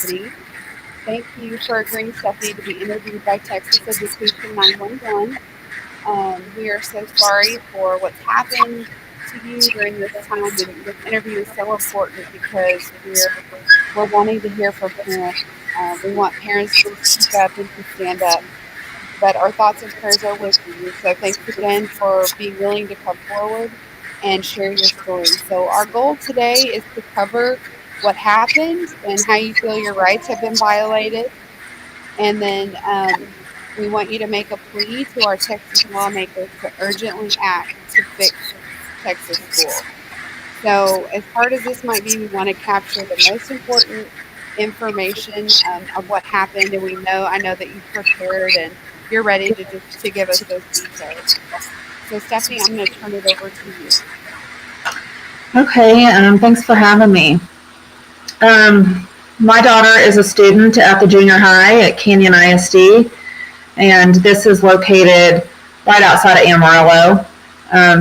Stephanie. Thank you for agreeing, Stephanie, to be interviewed by Texas Education 911. We are so sorry for what's happened to you during this time, and this interview is so important because we're wanting to hear from parents. We want parents to speak up and to stand up. But our thoughts and prayers are with you. So thanks again for being willing to come forward and share your story. So our goal today is to cover what happened and how you feel your rights have been violated. And then we want you to make a plea to our Texas lawmakers to urgently act to fix Texas schools. So as hard as this might be, we want to capture the most important information of what happened. And I know that you've prepared and you're ready to give us those details. So Stephanie, I'm going to turn it over to you. Okay, thanks for having me. My daughter is a student at the junior high at Canyon ISD, and this is located right outside of Amarillo.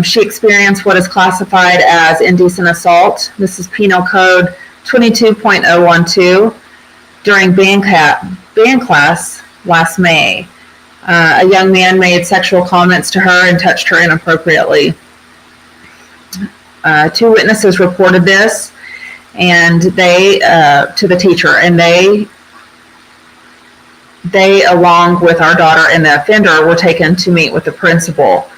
She experienced what is classified as indecent assault. This is Penal Code 22.012 during band class last May. A young man made sexual comments to her and touched her inappropriately. 2 witnesses reported this, and they to the teacher, and they along with our daughter and the offender were taken to meet with the principal.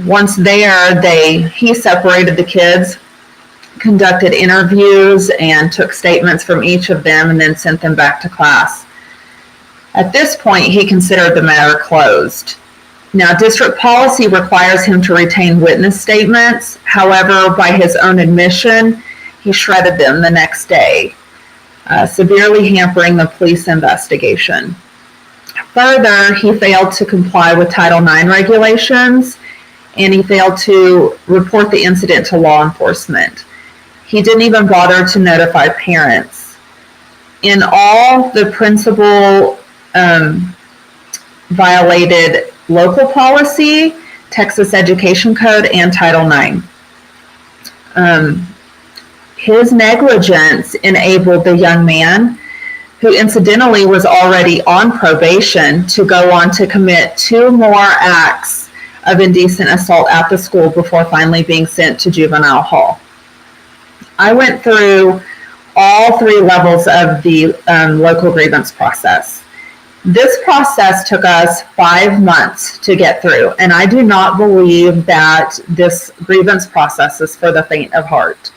Once there, he separated the kids, conducted interviews, and took statements from each of them, and then sent them back to class. At this point, he considered the matter closed. Now, district policy requires him to retain witness statements. However, by his own admission, he shredded them the next day, severely hampering the police investigation. Further, he failed to comply with Title IX regulations, and he failed to report the incident to law enforcement. He didn't even bother to notify parents. In all, the principal violated local policy, Texas Education Code, and Title IX. His negligence enabled the young man, who incidentally was already on probation, to go on to commit 2 more acts of indecent assault at the school before finally being sent to juvenile hall. I went through all 3 levels of the local grievance process. This process took us 5 months to get through, and I do not believe that this grievance process is for the faint of heart.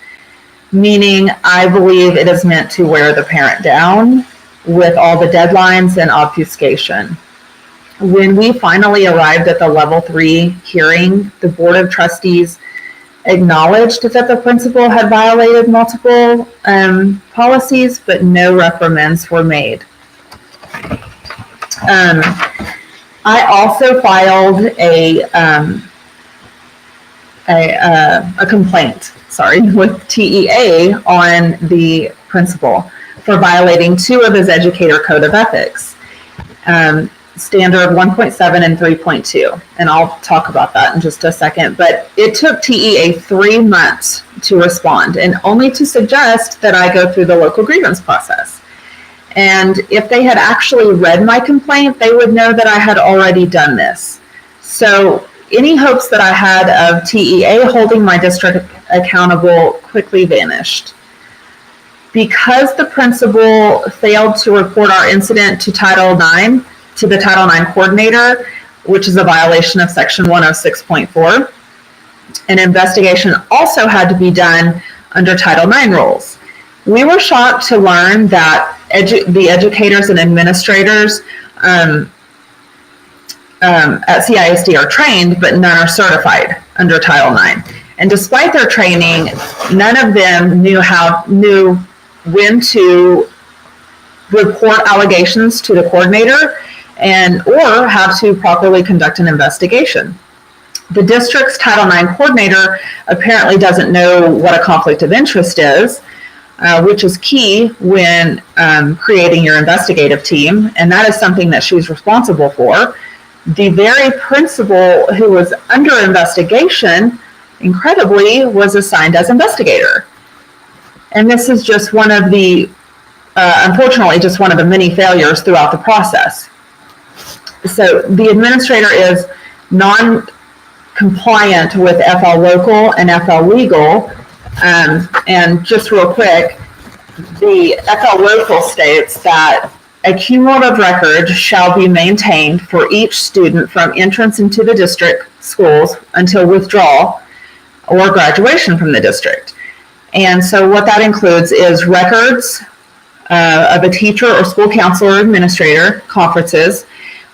Meaning, I believe it is meant to wear the parent down with all the deadlines and obfuscation. When we finally arrived at the level 3 hearing, the Board of Trustees acknowledged that the principal had violated multiple policies, but no reprimands were made. I also filed a complaint, with TEA on the principal for violating 2 of his educator code of ethics, standard 1.7 and 3.2. And I'll talk about that in just a second. But it took TEA 3 months to respond, and only to suggest that I go through the local grievance process. And if they had actually read my complaint, they would know that I had already done this. So any hopes that I had of TEA holding my district accountable quickly vanished. Because the principal failed to report our incident to the Title IX coordinator, which is a violation of Section 106.4, an investigation also had to be done under Title IX rules. We were shocked to learn that the educators and administrators at CISD are trained, but none are certified under Title IX. And despite their training, none of them knew when to report allegations to the coordinator or how to properly conduct an investigation. The district's Title IX coordinator apparently doesn't know what a conflict of interest is, which is key when creating your investigative team, and that is something that she's responsible for. The very principal who was under investigation, incredibly, was assigned as investigator. And this is just one of the unfortunately just one of the many failures throughout the process. So the administrator is non-compliant with FL Local and FL Legal. And just real quick, the FL Local states that a cumulative record shall be maintained for each student from entrance into the district schools until withdrawal or graduation from the district. And so what that includes is records of a teacher or school counselor or administrator conferences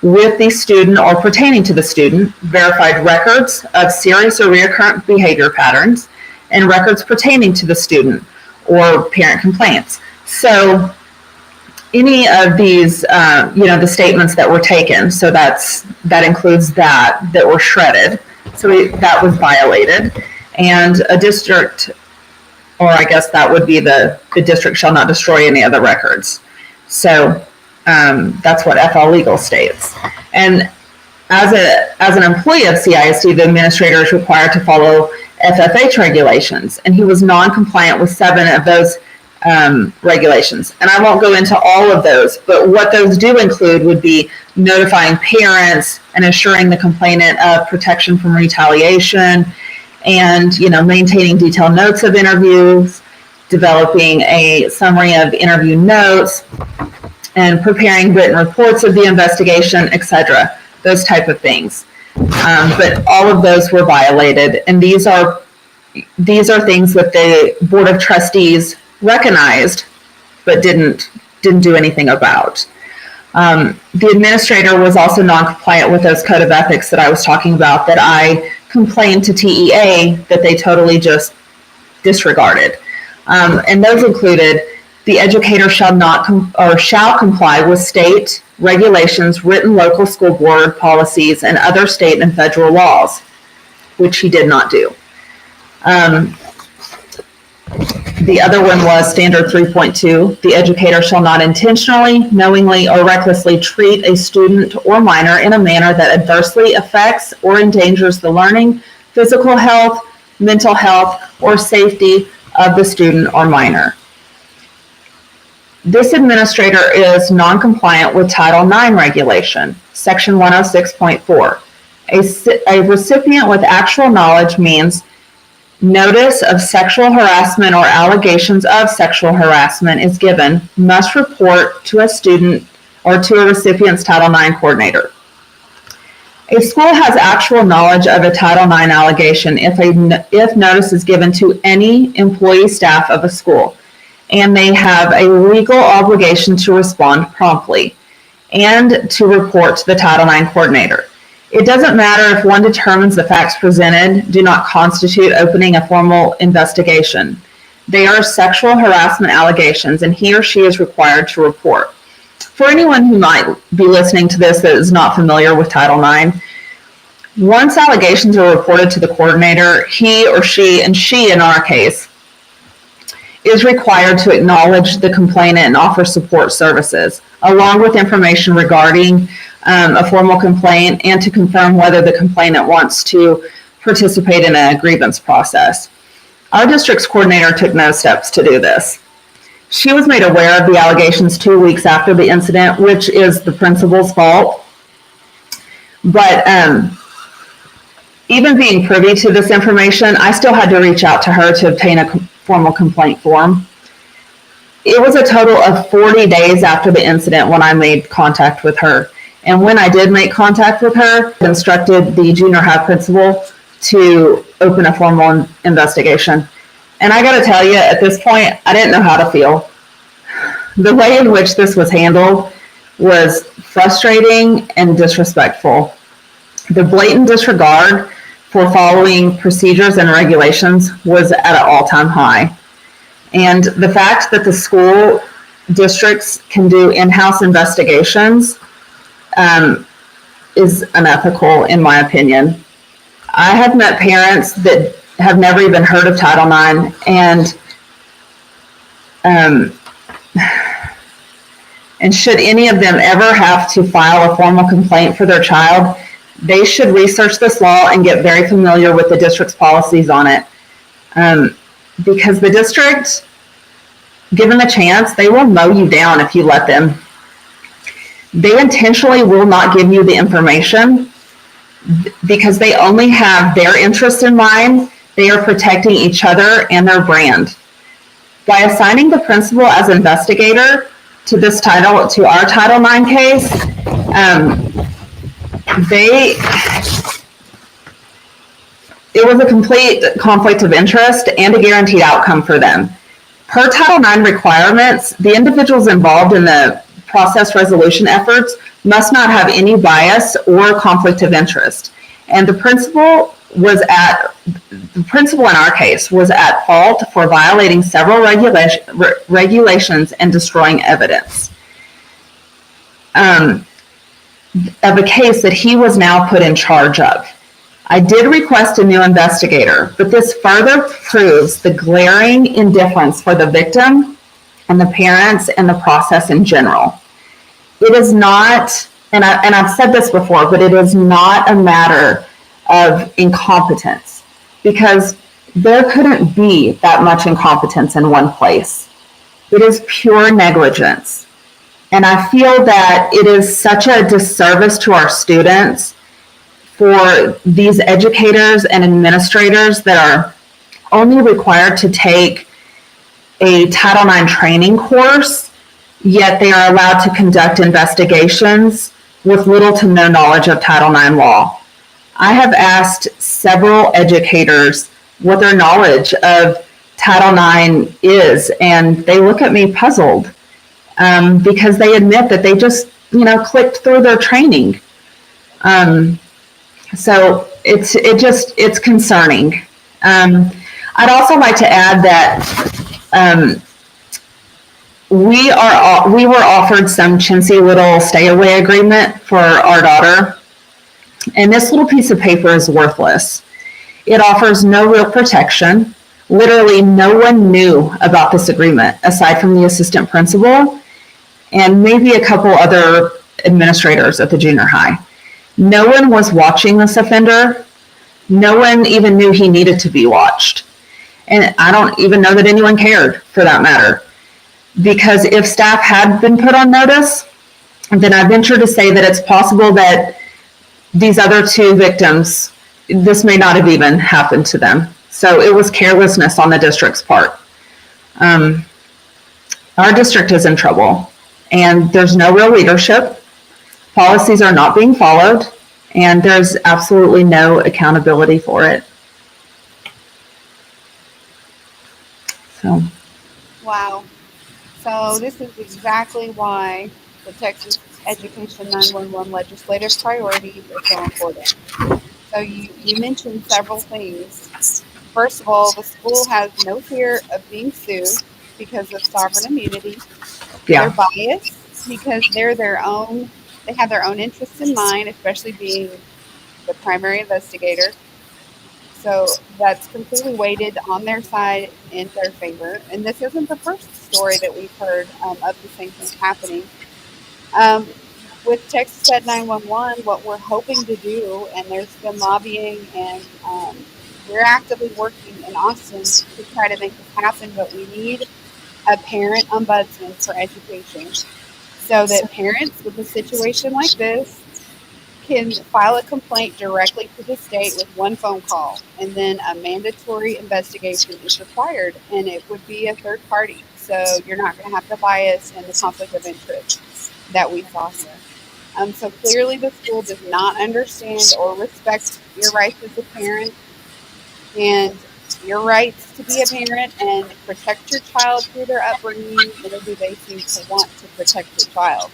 with the student or pertaining to the student, verified records of serious or recurrent behavior patterns, and records pertaining to the student or parent complaints. So any of these, the statements that were taken, so that includes that were shredded. So that was violated. And a district, or I guess that would be the district shall not destroy any of the records. So that's what FL Legal states. And as an employee of CISD, the administrator is required to follow FFH regulations, and he was non-compliant with 7 of those regulations. And I won't go into all of those, but what those do include would be notifying parents and assuring the complainant of protection from retaliation, and maintaining detailed notes of interviews, developing a summary of interview notes, and preparing written reports of the investigation, etc. Those type of things. But all of those were violated, and these are things that the Board of Trustees recognized but didn't do anything about. The administrator was also non-compliant with those code of ethics that I was talking about, that I complained to TEA that they totally just disregarded. And those included: the educator shall comply with state regulations, written local school board policies, and other state and federal laws, which he did not do. The other one was standard 3.2. The educator shall not intentionally, knowingly, or recklessly treat a student or minor in a manner that adversely affects or endangers the learning, physical health, mental health, or safety of the student or minor. This administrator is non-compliant with Title IX regulation, Section 106.4. A recipient with actual knowledge means notice of sexual harassment or allegations of sexual harassment is given, must report to a student or to a recipient's Title IX coordinator. A school has actual knowledge of a Title IX allegation if notice is given to any employee, staff of a school, and they have a legal obligation to respond promptly and to report to the Title IX coordinator. It doesn't matter if one determines the facts presented do not constitute opening a formal investigation. They are sexual harassment allegations, and he or she is required to report. For anyone who might be listening to this that is not familiar with Title IX, once allegations are reported to the coordinator, he or she, and she in our case, is required to acknowledge the complainant and offer support services, along with information regarding a formal complaint, and to confirm whether the complainant wants to participate in a grievance process. Our district's coordinator took no steps to do this. She was made aware of the allegations 2 weeks after the incident, which is the principal's fault. But even being privy to this information, I still had to reach out to her to obtain a formal complaint form. It was a total of 40 days after the incident when I made contact with her. And when I did make contact with her, I instructed the junior high principal to open a formal investigation. And I got to tell you, at this point, I didn't know how to feel. The way in which this was handled was frustrating and disrespectful. The blatant disregard for following procedures and regulations was at an all-time high. And the fact that the school districts can do in-house investigations is unethical, in my opinion. I have met parents that have never even heard of Title IX, and should any of them ever have to file a formal complaint for their child, they should research this law and get very familiar with the district's policies on it. Because the district given the chance, they will mow you down if you let them. They intentionally will not give you the information because they only have their interest in mind. They are protecting each other and their brand. By assigning the principal as investigator to our Title IX case, it was a complete conflict of interest and a guaranteed outcome for them. Per Title IX requirements, the individuals involved in the process resolution efforts must not have any bias or conflict of interest. And the principal in our case was at fault for violating several regulations and destroying evidence of a case that he was now put in charge of. I did request a new investigator, but this further proves the glaring indifference for the victim and the parents and the process in general. It is not, and I've said this before, but it is not a matter of incompetence, because there couldn't be that much incompetence in one place. It is pure negligence. And I feel that it is such a disservice to our students for these educators and administrators that are only required to take a Title IX training course, yet they are allowed to conduct investigations with little to no knowledge of Title IX law. I have asked several educators what their knowledge of Title IX is, and they look at me puzzled because they admit that they just, clicked through their training. So it's concerning. I'd also like to add that we were offered some chintzy little stay-away agreement for our daughter, and this little piece of paper is worthless. It offers no real protection. Literally, no one knew about this agreement aside from the assistant principal and maybe a couple other administrators at the junior high. No one was watching this offender. No one even knew he needed to be watched. And I don't even know that anyone cared, for that matter. Because if staff had been put on notice, then I venture to say that it's possible that these other two victims, this may not have even happened to them. So it was carelessness on the district's part. Our district is in trouble, and there's no real leadership. Policies are not being followed, and there's absolutely no accountability for it. So. Wow. So this is exactly why the Texas Education 911 legislative priorities are so important. So you mentioned several things. First of all, the school has no fear of being sued because of sovereign immunity. Yeah. They're biased because they have their own interests in mind, especially being the primary investigator. So that's completely weighted on their side in their favor. And this isn't the first story that we've heard of the same thing happening. With Texas Ed 911, what we're hoping to do, and there's been lobbying, and we're actively working in Austin to try to make this happen, but we need a parent ombudsman for education so that parents with a situation like this can file a complaint directly to the state with one phone call, and then a mandatory investigation is required, and it would be a third party. So you're not going to have the bias and the conflict of interest that we saw here. So clearly the school does not understand or respect your rights as a parent and your rights to be a parent and protect your child through their upbringing, whatever they seem to want to protect your child.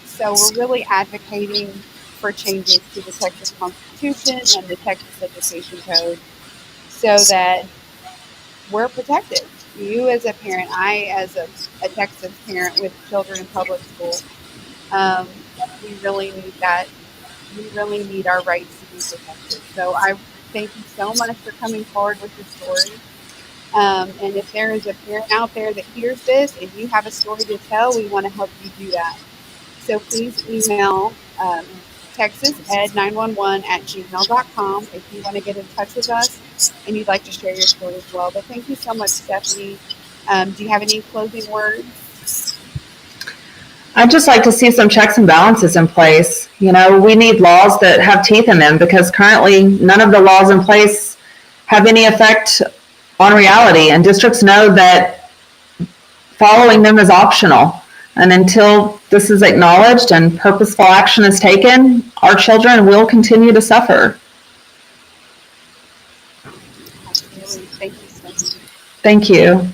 So we're really advocating for changes to the Texas Constitution and the Texas Education Code so that we're protected. You as a parent, I as a Texas parent with children in public school, we really need that. We really need our rights to be protected. So I thank you so much for coming forward with your story. And if there is a parent out there that hears this and you have a story to tell, we want to help you do that. So please email texased911@gmail.com if you want to get in touch with us and you'd like to share your story as well. But thank you so much, Stephanie. Do you have any closing words? I'd just like to see some checks and balances in place. You know, we need laws that have teeth in them because currently none of the laws in place have any effect on reality, and districts know that following them is optional. And until this is acknowledged and purposeful action is taken, our children will continue to suffer. Absolutely. Thank you so much. Thank you.